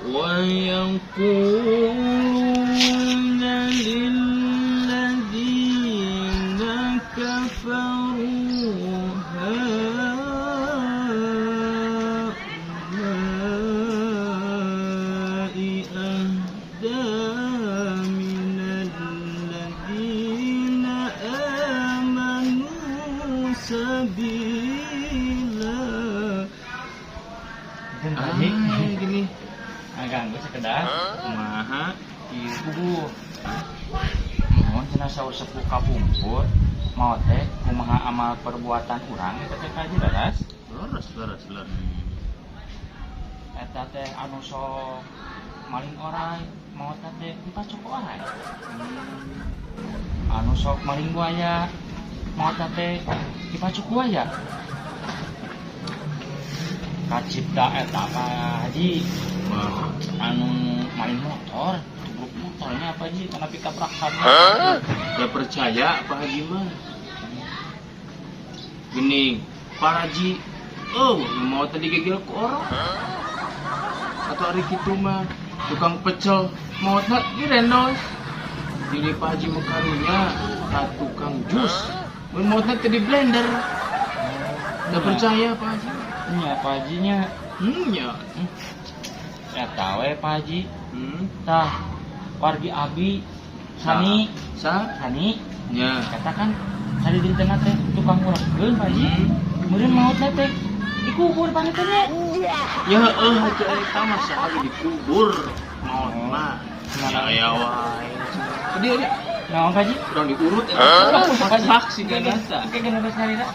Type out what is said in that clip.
ويقولون للذين كفروا هؤلاء أهدى من الذين آمنوا سبيلا. Gini ganggu sekedar kumaha ibu mohon cenah saur sepuh kapumpur mau teh kumaha amal perbuatan urang eta teh kaji leres leres eta teh anu sok maling orai mau teh dipacok orai anu sok maling buaya mau teh dipacok buaya kacipta eta ka haji anu maling motor tubruk motornya apa Haji karena kita berakan gak percaya Pak Haji mah gini Pak Haji mau tadi gegel ke orang atau hari gitu mah tukang pecel mau tak direndos jadi Pak Haji mekarunya tukang jus mau tak tadi blender gak percaya Pak Haji nya Pak Hajinya ya eta we Pak Haji tah wargi abi sani sani nya eta kan hari di tengah teh tukang urangkeun Pak Haji meureun maot teh dikubur panetnya ya atuh eta mah saha dikubur maot mah ya wae tadi naon Pak Haji urang diurut Pak Haji saksi kan eta oke geus nyarina